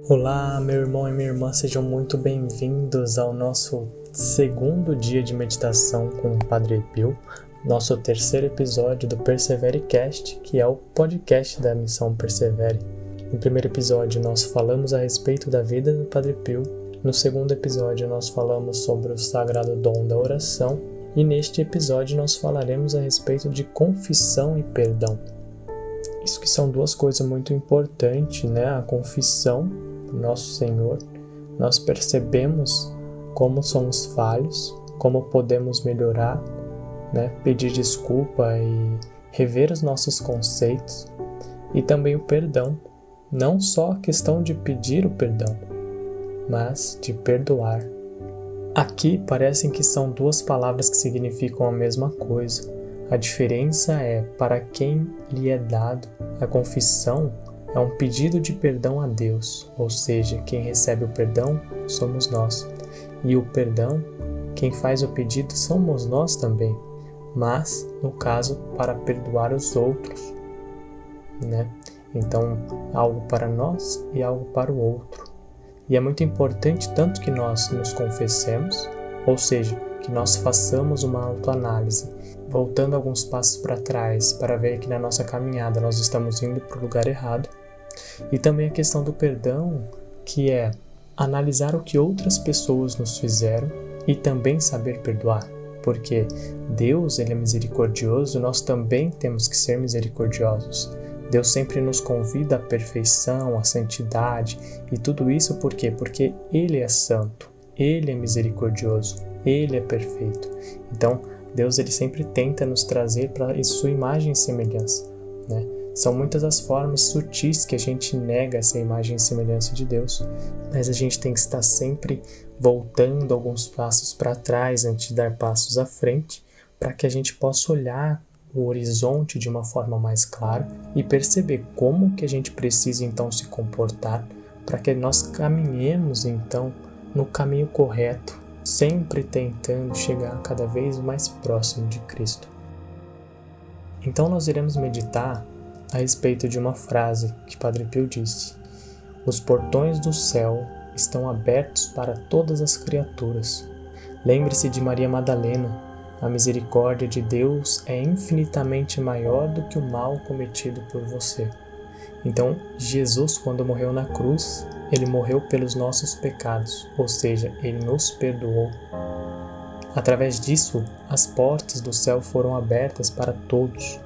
Olá, meu irmão e minha irmã, sejam muito bem-vindos ao nosso segundo dia de meditação com o Padre Pio, nosso terceiro episódio do PersevereCast, que é o podcast da Missão Persevere. No primeiro episódio, nós falamos a respeito da vida do Padre Pio. No segundo episódio, nós falamos sobre o sagrado dom da oração. E neste episódio, nós falaremos a respeito de confissão e perdão. Isso que são duas coisas muito importantes, né? A confissão do nosso Senhor. Nós percebemos como somos falhos, como podemos melhorar, né? Pedir desculpa e rever os nossos conceitos. E também o perdão. Não só a questão de pedir o perdão, mas de perdoar. Aqui parecem que são duas palavras que significam a mesma coisa. A diferença é para quem lhe é dado. A confissão é um pedido de perdão a Deus, ou seja, quem recebe o perdão somos nós. E o perdão, quem faz o pedido somos nós também, mas, no caso, para perdoar os outros, né? Então, algo para nós e algo para o outro. E é muito importante tanto que nós nos confessemos, ou seja, que nós façamos uma autoanálise, voltando alguns passos para trás para ver que na nossa caminhada nós estamos indo para o lugar errado. E também a questão do perdão, que é analisar o que outras pessoas nos fizeram e também saber perdoar. Porque Deus, Ele é misericordioso, nós também temos que ser misericordiosos. Deus sempre nos convida à perfeição, à santidade, e tudo isso por quê? Porque Ele é santo, Ele é misericordioso, Ele é perfeito. Então, Deus ele sempre tenta nos trazer para sua imagem e semelhança, né? São muitas as formas sutis que a gente nega essa imagem e semelhança de Deus, mas a gente tem que estar sempre voltando alguns passos para trás antes de dar passos à frente, para que a gente possa olhar o horizonte de uma forma mais clara e perceber como que a gente precisa então se comportar para que nós caminhemos então no caminho correto, sempre tentando chegar cada vez mais próximo de Cristo. Então nós iremos meditar a respeito de uma frase que Padre Pio disse: "Os portões do céu estão abertos para todas as criaturas." Lembre-se de Maria Madalena. A misericórdia de Deus é infinitamente maior do que o mal cometido por você. Então, Jesus, quando morreu na cruz, Ele morreu pelos nossos pecados, ou seja, Ele nos perdoou. Através disso, as portas do céu foram abertas para todos.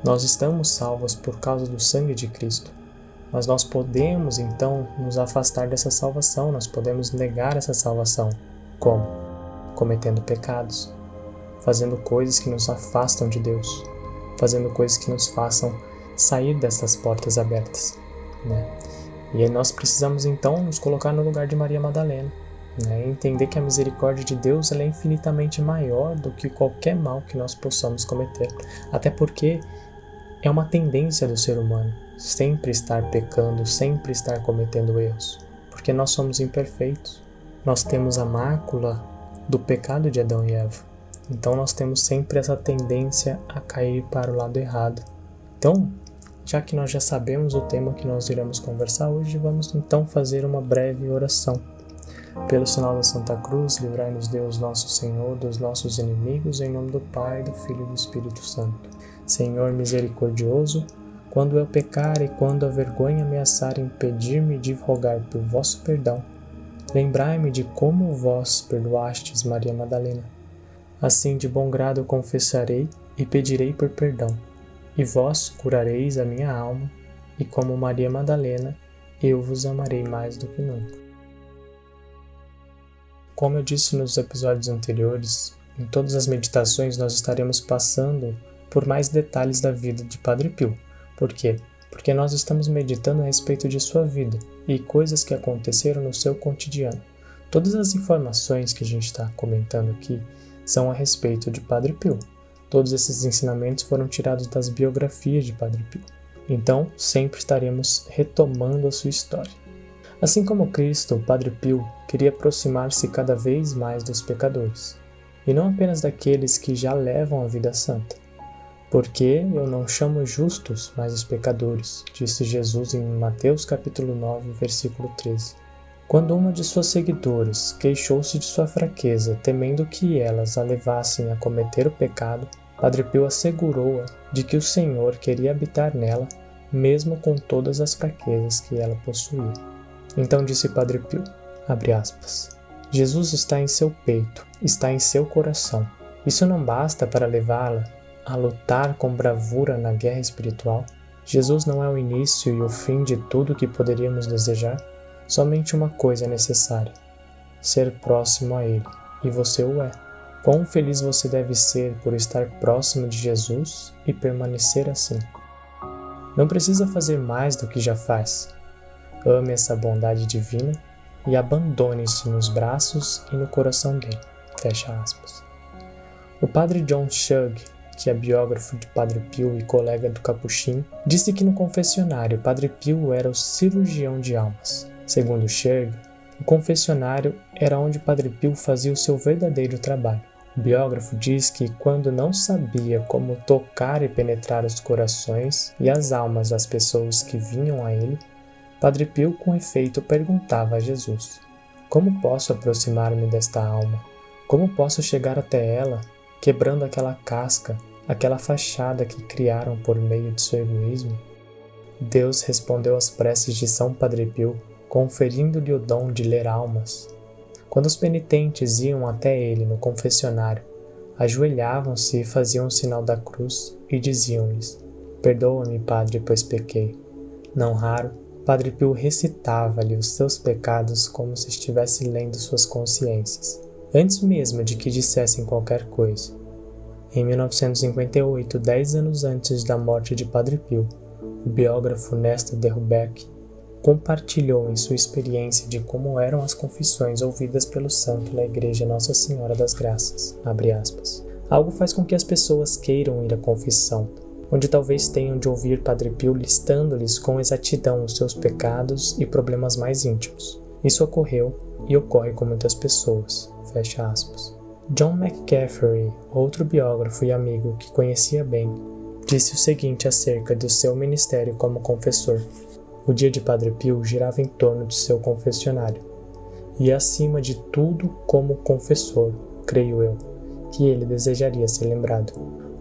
Nós estamos salvos por causa do sangue de Cristo, mas nós podemos, então, nos afastar dessa salvação, nós podemos negar essa salvação. Como? Cometendo pecados, fazendo coisas que nos afastam de Deus, fazendo coisas que nos façam sair dessas portas abertas, né? E aí nós precisamos então nos colocar no lugar de Maria Madalena, né? E entender que a misericórdia de Deus ela é infinitamente maior do que qualquer mal que nós possamos cometer, até porque é uma tendência do ser humano sempre estar pecando, sempre estar cometendo erros, porque nós somos imperfeitos, nós temos a mácula do pecado de Adão e Eva. Então nós temos sempre essa tendência a cair para o lado errado. Então, já que nós já sabemos o tema que nós iremos conversar hoje, vamos então fazer uma breve oração. Pelo sinal da Santa Cruz, livrai-nos Deus nosso Senhor dos nossos inimigos, em nome do Pai, do Filho e do Espírito Santo. Senhor misericordioso, quando eu pecar e quando a vergonha ameaçar impedir-me de rogar por vosso perdão, lembrai-me de como vós perdoastes Maria Madalena. Assim de bom grado eu confessarei e pedirei por perdão, e vós curareis a minha alma, e como Maria Madalena, eu vos amarei mais do que nunca. Como eu disse nos episódios anteriores, em todas as meditações nós estaremos passando por mais detalhes da vida de Padre Pio. Por quê? Porque nós estamos meditando a respeito de sua vida e coisas que aconteceram no seu cotidiano. Todas as informações que a gente está comentando aqui são a respeito de Padre Pio. Todos esses ensinamentos foram tirados das biografias de Padre Pio. Então, sempre estaremos retomando a sua história. Assim como Cristo, Padre Pio queria aproximar-se cada vez mais dos pecadores, e não apenas daqueles que já levam a vida santa. Porque eu não chamo justos, mas os pecadores, disse Jesus em Mateus capítulo 9, versículo 13. Quando uma de suas seguidoras queixou-se de sua fraqueza, temendo que elas a levassem a cometer o pecado, Padre Pio assegurou-a de que o Senhor queria habitar nela, mesmo com todas as fraquezas que ela possuía. Então disse Padre Pio, abre aspas, Jesus está em seu peito, está em seu coração. Isso não basta para levá-la a lutar com bravura na guerra espiritual? Jesus não é o início e o fim de tudo que poderíamos desejar? Somente uma coisa é necessária, ser próximo a Ele, e você o é. Quão feliz você deve ser por estar próximo de Jesus e permanecer assim. Não precisa fazer mais do que já faz. Ame essa bondade divina e abandone-se nos braços e no coração dele. Fecha aspas. O padre John Shug, que é biógrafo de Padre Pio e colega do Capuchin, disse que no confessionário Padre Pio era o cirurgião de almas. Segundo Shug, o confessionário era onde Padre Pio fazia o seu verdadeiro trabalho. O biógrafo diz que quando não sabia como tocar e penetrar os corações e as almas das pessoas que vinham a ele, Padre Pio com efeito perguntava a Jesus, como posso aproximar-me desta alma? Como posso chegar até ela, quebrando aquela casca, aquela fachada que criaram por meio de seu egoísmo? Deus respondeu às preces de São Padre Pio, conferindo-lhe o dom de ler almas. Quando os penitentes iam até ele no confessionário, ajoelhavam-se e faziam o sinal da cruz e diziam-lhes, perdoa-me, Padre, pois pequei. Não raro, Padre Pio recitava-lhe os seus pecados como se estivesse lendo suas consciências, antes mesmo de que dissessem qualquer coisa. Em 1958, 10 anos antes da morte de Padre Pio, o biógrafo Nestor de Rubeck compartilhou em sua experiência de como eram as confissões ouvidas pelo santo da Igreja Nossa Senhora das Graças, abre aspas. Algo faz com que as pessoas queiram ir à confissão, onde talvez tenham de ouvir Padre Pio listando-lhes com exatidão os seus pecados e problemas mais íntimos. Isso ocorreu e ocorre com muitas pessoas, fecha aspas. John McCaffrey, outro biógrafo e amigo que conhecia bem, disse o seguinte acerca do seu ministério como confessor. O dia de Padre Pio girava em torno de seu confessionário, e acima de tudo como confessor, creio eu, que ele desejaria ser lembrado.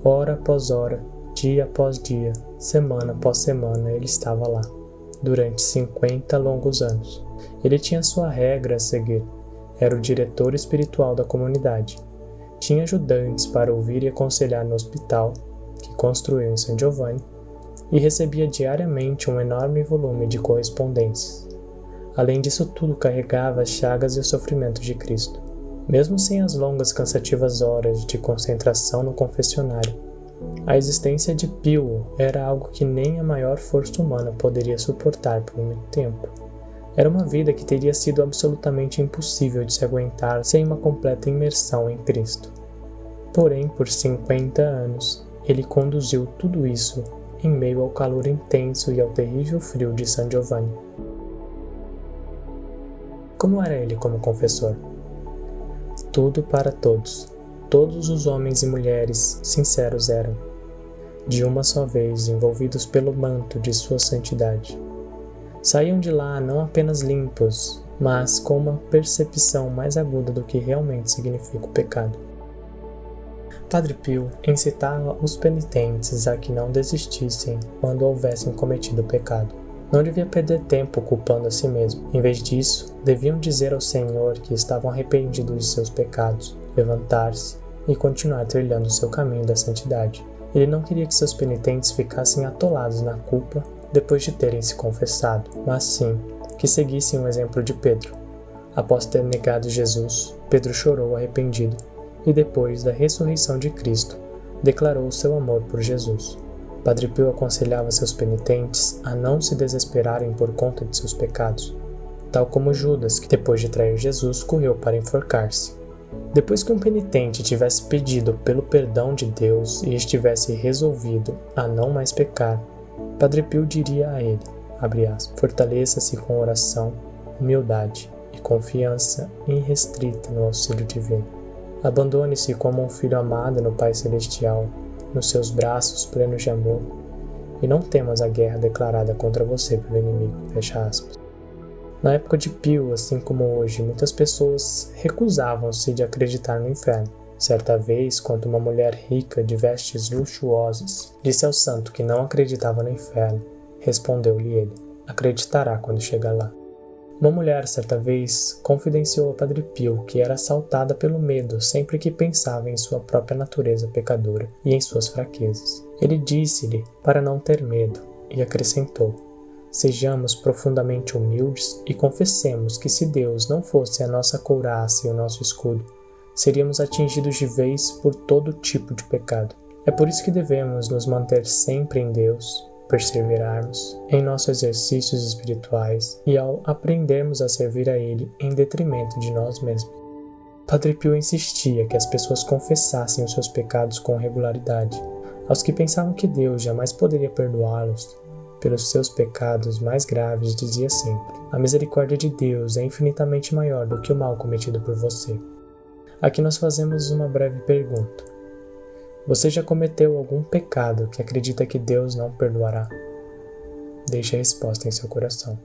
Hora após hora, dia após dia, semana após semana, ele estava lá, durante 50 longos anos. Ele tinha sua regra a seguir, era o diretor espiritual da comunidade. Tinha ajudantes para ouvir e aconselhar no hospital, que construiu em San Giovanni, e recebia diariamente um enorme volume de correspondências. Além disso tudo, carregava as chagas e o sofrimento de Cristo. Mesmo sem as longas cansativas horas de concentração no confessionário, a existência de Pio era algo que nem a maior força humana poderia suportar por muito tempo. Era uma vida que teria sido absolutamente impossível de se aguentar sem uma completa imersão em Cristo. Porém, por 50 anos, ele conduziu tudo isso em meio ao calor intenso e ao terrível frio de San Giovanni. Como era ele como confessor? Tudo para todos. Todos os homens e mulheres sinceros eram, de uma só vez, envolvidos pelo manto de sua santidade. Saíam de lá não apenas limpos, mas com uma percepção mais aguda do que realmente significa o pecado. Padre Pio incitava os penitentes a que não desistissem quando houvessem cometido o pecado. Não devia perder tempo culpando a si mesmo. Em vez disso, deviam dizer ao Senhor que estavam arrependidos de seus pecados, levantar-se e continuar trilhando o seu caminho da santidade. Ele não queria que seus penitentes ficassem atolados na culpa depois de terem se confessado, mas sim que seguissem o exemplo de Pedro. Após ter negado Jesus, Pedro chorou arrependido e depois da ressurreição de Cristo, declarou seu amor por Jesus. Padre Pio aconselhava seus penitentes a não se desesperarem por conta de seus pecados, tal como Judas, que depois de trair Jesus, correu para enforcar-se. Depois que um penitente tivesse pedido pelo perdão de Deus e estivesse resolvido a não mais pecar, Padre Pio diria a ele, abre aspas, fortaleça-se com oração, humildade e confiança irrestrita no auxílio divino. Abandone-se como um filho amado no Pai Celestial nos seus braços plenos de amor, e não temas a guerra declarada contra você pelo inimigo. Fecha aspas. Na época de Pio, assim como hoje, muitas pessoas recusavam-se de acreditar no inferno. Certa vez, quando uma mulher rica de vestes luxuosas disse ao santo que não acreditava no inferno, respondeu-lhe ele: acreditará quando chegar lá. Uma mulher, certa vez, confidenciou ao Padre Pio que era assaltada pelo medo sempre que pensava em sua própria natureza pecadora e em suas fraquezas. Ele disse-lhe para não ter medo e acrescentou: sejamos profundamente humildes e confessemos que se Deus não fosse a nossa couraça e o nosso escudo, seríamos atingidos de vez por todo tipo de pecado. É por isso que devemos nos manter sempre em Deus, perseverarmos em nossos exercícios espirituais e ao aprendermos a servir a Ele em detrimento de nós mesmos. Padre Pio insistia que as pessoas confessassem os seus pecados com regularidade. Aos que pensavam que Deus jamais poderia perdoá-los pelos seus pecados mais graves, dizia sempre: a misericórdia de Deus é infinitamente maior do que o mal cometido por você. Aqui nós fazemos uma breve pergunta. Você já cometeu algum pecado que acredita que Deus não perdoará? Deixe a resposta em seu coração.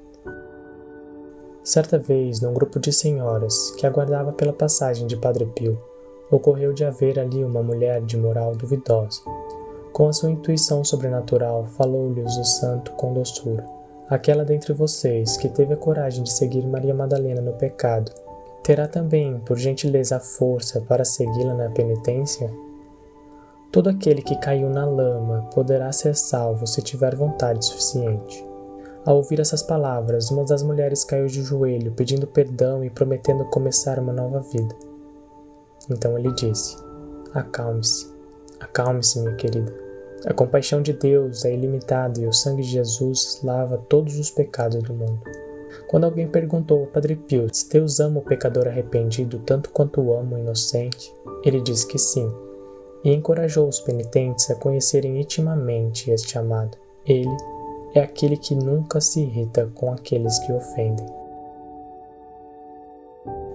Certa vez, num grupo de senhoras que aguardava pela passagem de Padre Pio, ocorreu de haver ali uma mulher de moral duvidosa. Com a sua intuição sobrenatural, falou-lhes o santo com doçura: aquela dentre vocês que teve a coragem de seguir Maria Madalena no pecado, terá também, por gentileza, a força para segui-la na penitência? Todo aquele que caiu na lama poderá ser salvo se tiver vontade suficiente. Ao ouvir essas palavras, uma das mulheres caiu de joelho, pedindo perdão e prometendo começar uma nova vida. Então ele disse: acalme-se, acalme-se, minha querida. A compaixão de Deus é ilimitada e o sangue de Jesus lava todos os pecados do mundo. Quando alguém perguntou ao Padre Pio se Deus ama o pecador arrependido tanto quanto ama o inocente, ele disse que sim, e encorajou os penitentes a conhecerem intimamente este amado. Ele é aquele que nunca se irrita com aqueles que ofendem.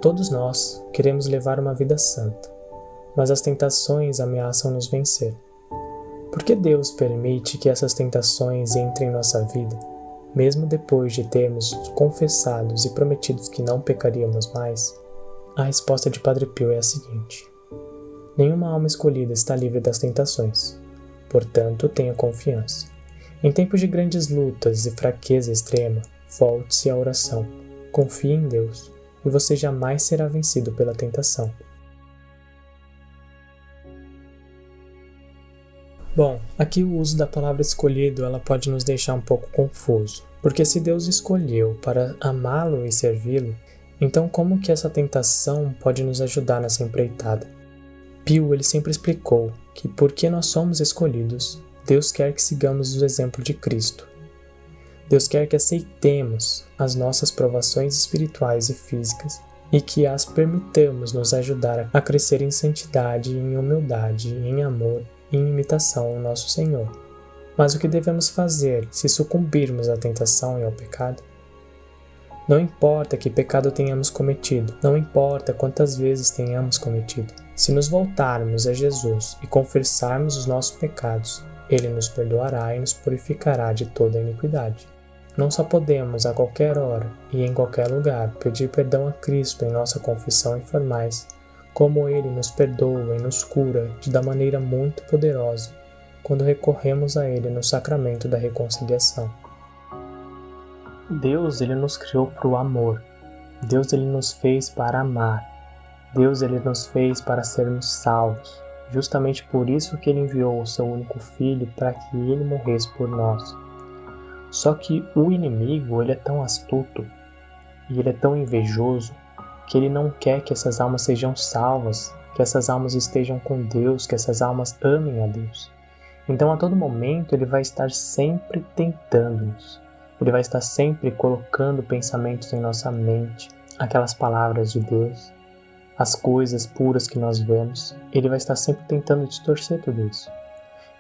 Todos nós queremos levar uma vida santa, mas as tentações ameaçam nos vencer. Por que Deus permite que essas tentações entrem em nossa vida, mesmo depois de termos confessados e prometidos que não pecaríamos mais? A resposta de Padre Pio é a seguinte: nenhuma alma escolhida está livre das tentações. Portanto, tenha confiança. Em tempos de grandes lutas e fraqueza extrema, volte-se à oração. Confie em Deus, e você jamais será vencido pela tentação. Bom, aqui o uso da palavra escolhido ela pode nos deixar um pouco confuso, porque se Deus escolheu para amá-lo e servi-lo, então como que essa tentação pode nos ajudar nessa empreitada? Pio ele sempre explicou que porque nós somos escolhidos, Deus quer que sigamos o exemplo de Cristo. Deus quer que aceitemos as nossas provações espirituais e físicas e que as permitamos nos ajudar a crescer em santidade, em humildade, em amor e em imitação ao nosso Senhor. Mas o que devemos fazer se sucumbirmos à tentação e ao pecado? Não importa que pecado tenhamos cometido, não importa quantas vezes tenhamos cometido. Se nos voltarmos a Jesus e confessarmos os nossos pecados, Ele nos perdoará e nos purificará de toda a iniquidade. Não só podemos a qualquer hora e em qualquer lugar pedir perdão a Cristo em nossa confissão e formais, como Ele nos perdoa e nos cura da maneira muito poderosa quando recorremos a Ele no sacramento da reconciliação. Deus ele nos criou para o amor. Deus ele nos fez para amar. Deus ele nos fez para sermos salvos. Justamente por isso que Ele enviou o Seu único Filho para que Ele morresse por nós. Só que o inimigo ele é tão astuto e ele é tão invejoso que ele não quer que essas almas sejam salvas, que essas almas estejam com Deus, que essas almas amem a Deus. Então a todo momento ele vai estar sempre tentando-nos. Ele vai estar sempre colocando pensamentos em nossa mente, aquelas palavras de Deus, as coisas puras que nós vemos. Ele vai estar sempre tentando distorcer tudo isso.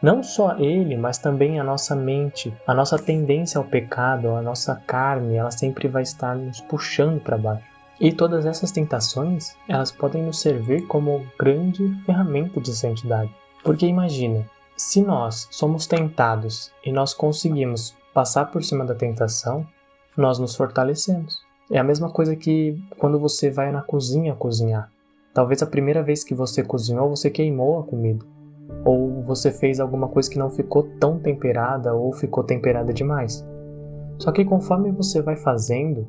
Não só ele, mas também a nossa mente, a nossa tendência ao pecado, a nossa carne, ela sempre vai estar nos puxando para baixo. E todas essas tentações, elas podem nos servir como grande ferramenta de santidade. Porque imagina, Se nós somos tentados e nós conseguimos passar por cima da tentação, nós nos fortalecemos. É a mesma coisa que quando você vai na cozinha cozinhar. Talvez a primeira vez que você cozinhou, você queimou a comida. Ou você fez alguma coisa que não ficou tão temperada ou ficou temperada demais. Só que conforme você vai fazendo,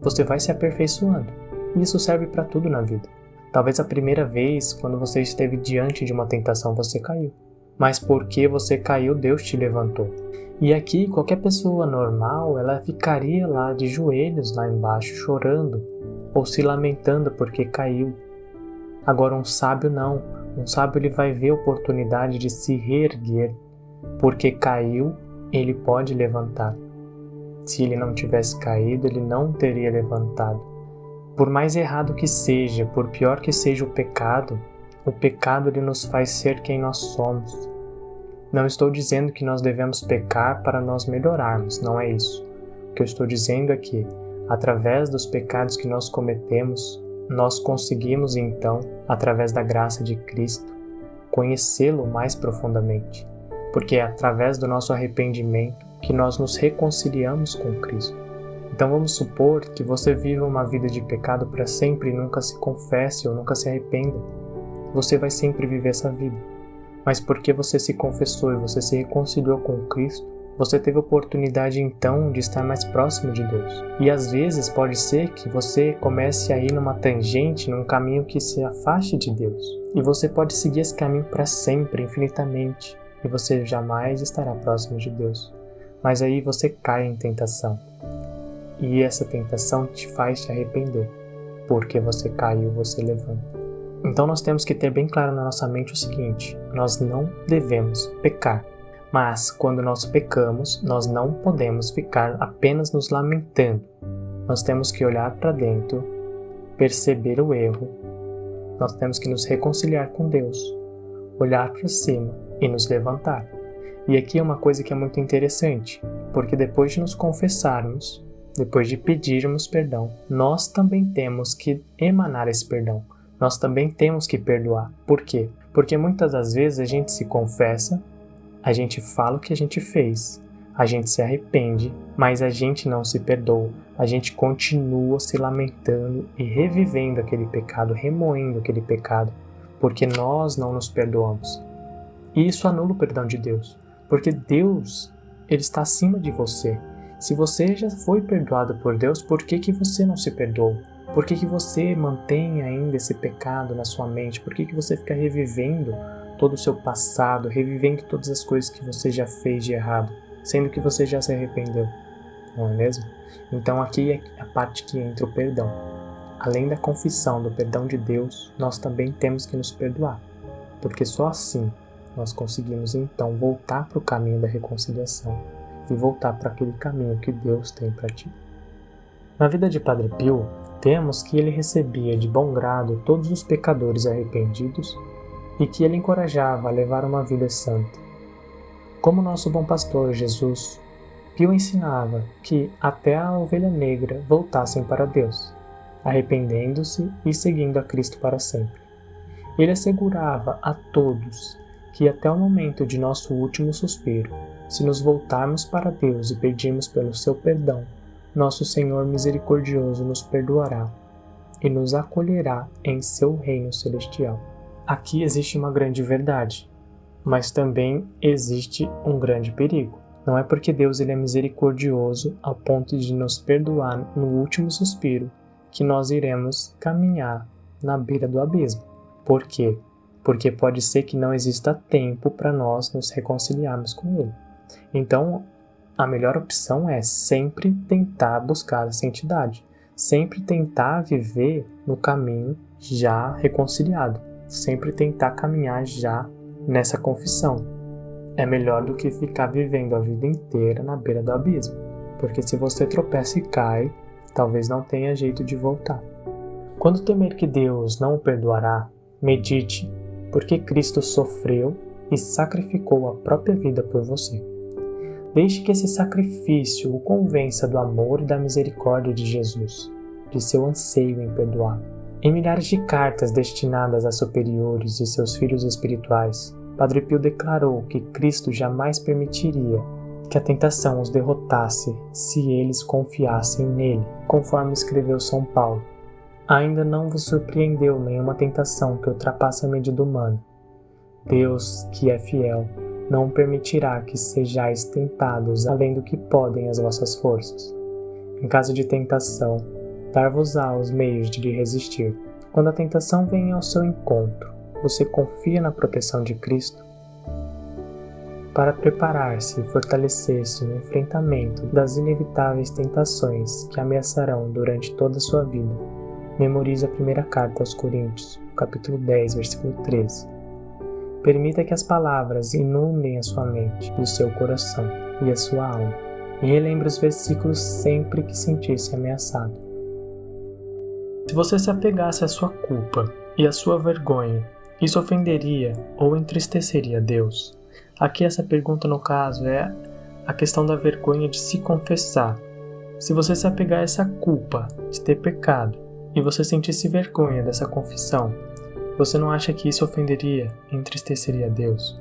você vai se aperfeiçoando. E isso serve para tudo na vida. Talvez a primeira vez, quando você esteve diante de uma tentação, você caiu. Mas porque você caiu, Deus te levantou. E aqui, qualquer pessoa normal, ela ficaria lá de joelhos lá embaixo, chorando ou se lamentando porque caiu. Agora um sábio não. Um sábio ele vai ver a oportunidade de se reerguer. Porque caiu, ele pode levantar. Se ele não tivesse caído, ele não teria levantado. Por mais errado que seja, por pior que seja o pecado ele nos faz ser quem nós somos. Não estou dizendo que nós devemos pecar para nós melhorarmos, não é isso. O que eu estou dizendo é que, através dos pecados que nós cometemos, nós conseguimos então, através da graça de Cristo, conhecê-lo mais profundamente. Porque é através do nosso arrependimento que nós nos reconciliamos com Cristo. Então vamos supor que você viva uma vida de pecado para sempre e nunca se confesse ou nunca se arrependa. Você vai sempre viver essa vida. Mas porque você se confessou e você se reconciliou com Cristo, você teve a oportunidade então de estar mais próximo de Deus. E às vezes pode ser que você comece a ir numa tangente, num caminho que se afaste de Deus. E você pode seguir esse caminho para sempre, infinitamente. E você jamais estará próximo de Deus. Mas aí você cai em tentação. E essa tentação te faz te arrepender. Porque você caiu, você levanta. Então nós temos que ter bem claro na nossa mente o seguinte: nós não devemos pecar. Mas quando nós pecamos, nós não podemos ficar apenas nos lamentando. Nós temos que olhar para dentro, perceber o erro. Nós temos que nos reconciliar com Deus, olhar para cima e nos levantar. E aqui é uma coisa que é muito interessante, porque depois de nos confessarmos, depois de pedirmos perdão, nós também temos que emanar esse perdão. Nós também temos que perdoar. Por quê? Porque muitas das vezes a gente se confessa, a gente fala o que a gente fez, a gente se arrepende, mas a gente não se perdoa. A gente continua se lamentando e revivendo aquele pecado, remoendo aquele pecado, porque nós não nos perdoamos. E isso anula o perdão de Deus, porque Deus, Ele está acima de você. Se você já foi perdoado por Deus, por que você não se perdoa? Por que você mantém ainda esse pecado na sua mente? Por que você fica revivendo todo o seu passado, revivendo todas as coisas que você já fez de errado, sendo que você já se arrependeu? Não é mesmo? Então aqui é a parte que entra o perdão. Além da confissão do perdão de Deus, nós também temos que nos perdoar, porque só assim nós conseguimos então voltar para o caminho da reconciliação e voltar para aquele caminho que Deus tem para ti. Na vida de Padre Pio, temos que ele recebia de bom grado todos os pecadores arrependidos e que ele encorajava a levar uma vida santa. Como nosso bom pastor Jesus, Pio ensinava que até a ovelha negra voltassem para Deus, arrependendo-se e seguindo a Cristo para sempre. Ele assegurava a todos que até o momento de nosso último suspiro, se nos voltarmos para Deus e pedirmos pelo seu perdão, nosso Senhor misericordioso nos perdoará e nos acolherá em seu reino celestial. Aqui existe uma grande verdade, mas também existe um grande perigo. Não é porque Deus ele é misericordioso ao ponto de nos perdoar no último suspiro que nós iremos caminhar na beira do abismo. Por quê? Porque pode ser que não exista tempo para nós nos reconciliarmos com Ele. Então, a melhor opção é sempre tentar buscar a santidade, sempre tentar viver no caminho já reconciliado, sempre tentar caminhar já nessa confissão. É melhor do que ficar vivendo a vida inteira na beira do abismo, porque se você tropeça e cai, talvez não tenha jeito de voltar. Quando temer que Deus não o perdoará, medite, porque Cristo sofreu e sacrificou a própria vida por você. Deixe que esse sacrifício o convença do amor e da misericórdia de Jesus, de seu anseio em perdoar. Em milhares de cartas destinadas a superiores e seus filhos espirituais, Padre Pio declarou que Cristo jamais permitiria que a tentação os derrotasse se eles confiassem nele, conforme escreveu São Paulo. Ainda não vos surpreendeu nenhuma tentação que ultrapasse a medida humana. Deus, que é fiel, não permitirá que sejais tentados além do que podem as vossas forças. Em caso de tentação, dar-vos-á os meios de lhe resistir. Quando a tentação vem ao seu encontro, você confia na proteção de Cristo? Para preparar-se e fortalecer-se no enfrentamento das inevitáveis tentações que ameaçarão durante toda a sua vida, memorize a primeira carta aos Coríntios, capítulo 10, versículo 13. Permita que as palavras inundem a sua mente, o seu coração e a sua alma, e relembre os versículos sempre que sentir-se ameaçado. Se você se apegasse à sua culpa e à sua vergonha, isso ofenderia ou entristeceria Deus? Aqui essa pergunta, no caso, é a questão da vergonha de se confessar. Se você se apegar a essa culpa de ter pecado e você sentisse vergonha dessa confissão, você não acha que isso ofenderia e entristeceria Deus?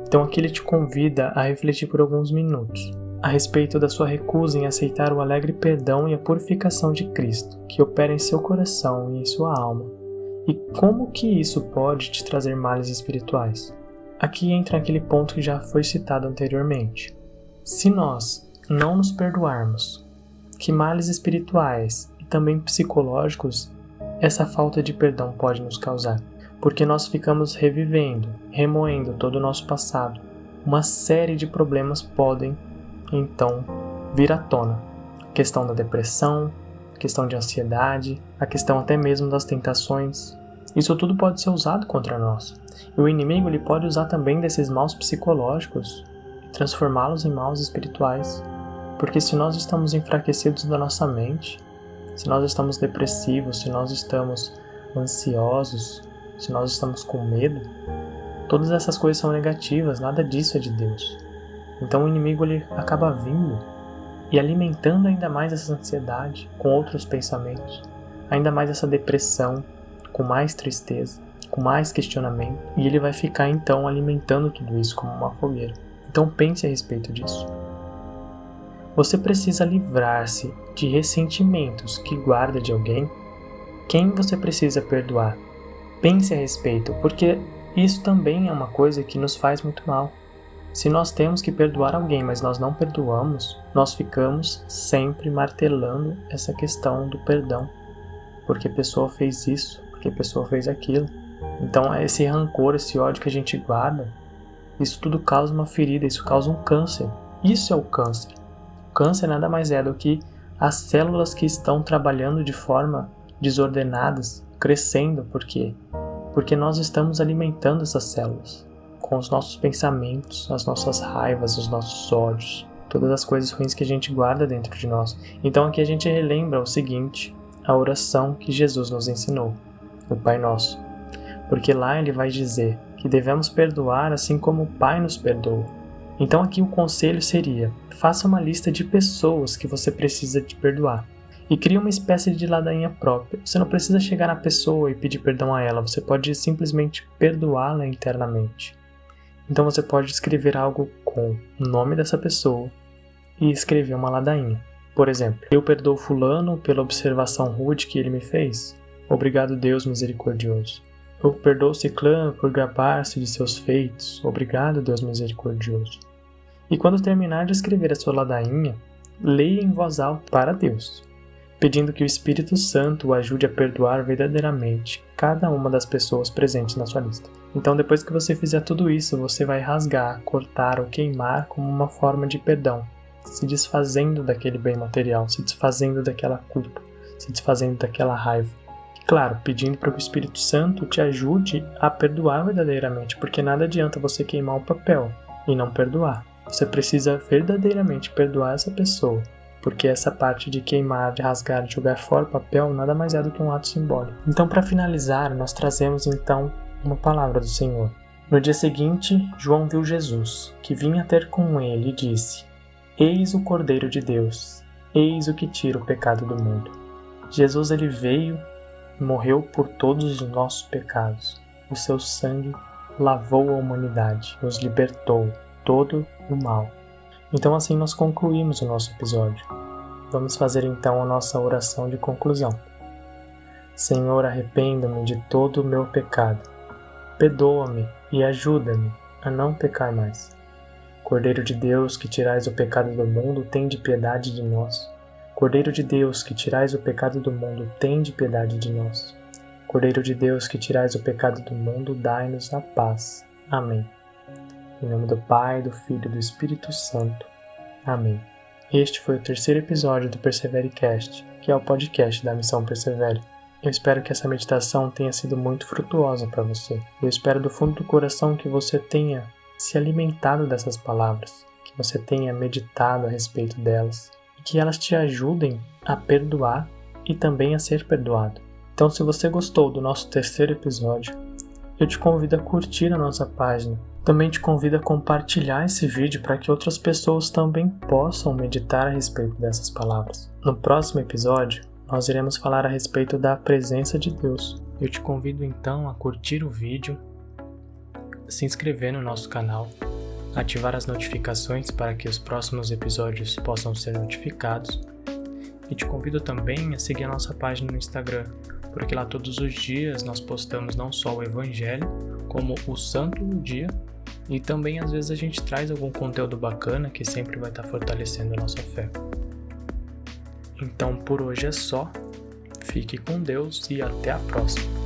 Então aqui ele te convida a refletir por alguns minutos a respeito da sua recusa em aceitar o alegre perdão e a purificação de Cristo, que opera em seu coração e em sua alma, e como que isso pode te trazer males espirituais. Aqui entra aquele ponto que já foi citado anteriormente. Se nós não nos perdoarmos, que males espirituais e também psicológicos essa falta de perdão pode nos causar? Porque nós ficamos revivendo, remoendo todo o nosso passado. Uma série de problemas podem, então, vir à tona. A questão da depressão, a questão de ansiedade, a questão até mesmo das tentações. Isso tudo pode ser usado contra nós. E o inimigo ele pode usar também desses maus psicológicos e transformá-los em maus espirituais. Porque se nós estamos enfraquecidos da nossa mente, se nós estamos depressivos, se nós estamos ansiosos, se nós estamos com medo, todas essas coisas são negativas, nada disso é de Deus. Então o inimigo ele acaba vindo e alimentando ainda mais essa ansiedade com outros pensamentos, ainda mais essa depressão, com mais tristeza, com mais questionamento, e ele vai ficar então alimentando tudo isso como uma fogueira. Então pense a respeito disso. Você precisa livrar-se de ressentimentos que guarda de alguém. Quem você precisa perdoar? Pense a respeito, porque isso também é uma coisa que nos faz muito mal. Se nós temos que perdoar alguém, mas nós não perdoamos, nós ficamos sempre martelando essa questão do perdão. Porque a pessoa fez isso, porque a pessoa fez aquilo. Então esse rancor, esse ódio que a gente guarda, isso tudo causa uma ferida, isso causa um câncer. Isso é o câncer. O câncer nada mais é do que as células que estão trabalhando de forma desordenadas, crescendo. Por quê? Porque nós estamos alimentando essas células com os nossos pensamentos, as nossas raivas, os nossos ódios, todas as coisas ruins que a gente guarda dentro de nós. Então aqui a gente relembra o seguinte, a oração que Jesus nos ensinou, o Pai Nosso. Porque lá ele vai dizer que devemos perdoar assim como o Pai nos perdoa. Então aqui o conselho seria, faça uma lista de pessoas que você precisa de perdoar. E crie uma espécie de ladainha própria. Você não precisa chegar na pessoa e pedir perdão a ela, você pode simplesmente perdoá-la internamente. Então você pode escrever algo com o nome dessa pessoa e escrever uma ladainha. Por exemplo, eu perdoo fulano pela observação rude que ele me fez. Obrigado, Deus misericordioso. Eu perdoo ciclano por gabar-se de seus feitos. Obrigado, Deus misericordioso. E quando terminar de escrever a sua ladainha, leia em voz alta para Deus, pedindo que o Espírito Santo o ajude a perdoar verdadeiramente cada uma das pessoas presentes na sua lista. Então, depois que você fizer tudo isso, você vai rasgar, cortar ou queimar como uma forma de perdão, se desfazendo daquele bem material, se desfazendo daquela culpa, se desfazendo daquela raiva. Claro, pedindo para que o Espírito Santo te ajude a perdoar verdadeiramente, porque nada adianta você queimar o papel e não perdoar. Você precisa verdadeiramente perdoar essa pessoa, porque essa parte de queimar, de rasgar, de jogar fora o papel nada mais é do que um ato simbólico. Então, para finalizar, nós trazemos então uma palavra do Senhor. No dia seguinte, João viu Jesus, que vinha ter com ele e disse: Eis o Cordeiro de Deus, eis o que tira o pecado do mundo. Jesus ele veio e morreu por todos os nossos pecados. O seu sangue lavou a humanidade, nos libertou todo do mal. Então assim nós concluímos o nosso episódio. Vamos fazer então a nossa oração de conclusão. Senhor, arrependo-me de todo o meu pecado. Perdoa-me e ajuda-me a não pecar mais. Cordeiro de Deus, que tirais o pecado do mundo, tende piedade de nós. Cordeiro de Deus, que tirais o pecado do mundo, tende piedade de nós. Cordeiro de Deus, que tirais o pecado do mundo, dai-nos a paz. Amém. Em nome do Pai, do Filho e do Espírito Santo. Amém. Este foi o terceiro episódio do Persevere Cast, que é o podcast da Missão Persevere. Eu espero que essa meditação tenha sido muito frutuosa para você. Eu espero do fundo do coração que você tenha se alimentado dessas palavras, que você tenha meditado a respeito delas e que elas te ajudem a perdoar e também a ser perdoado. Então, se você gostou do nosso terceiro episódio, eu te convido a curtir a nossa página. Também te convido a compartilhar esse vídeo para que outras pessoas também possam meditar a respeito dessas palavras. No próximo episódio, nós iremos falar a respeito da presença de Deus. Eu te convido então a curtir o vídeo, se inscrever no nosso canal, ativar as notificações para que os próximos episódios possam ser notificados. E te convido também a seguir a nossa página no Instagram, porque lá todos os dias nós postamos não só o Evangelho, como o Santo do Dia, e também às vezes a gente traz algum conteúdo bacana que sempre vai estar fortalecendo a nossa fé. Então por hoje é só, fique com Deus e até a próxima!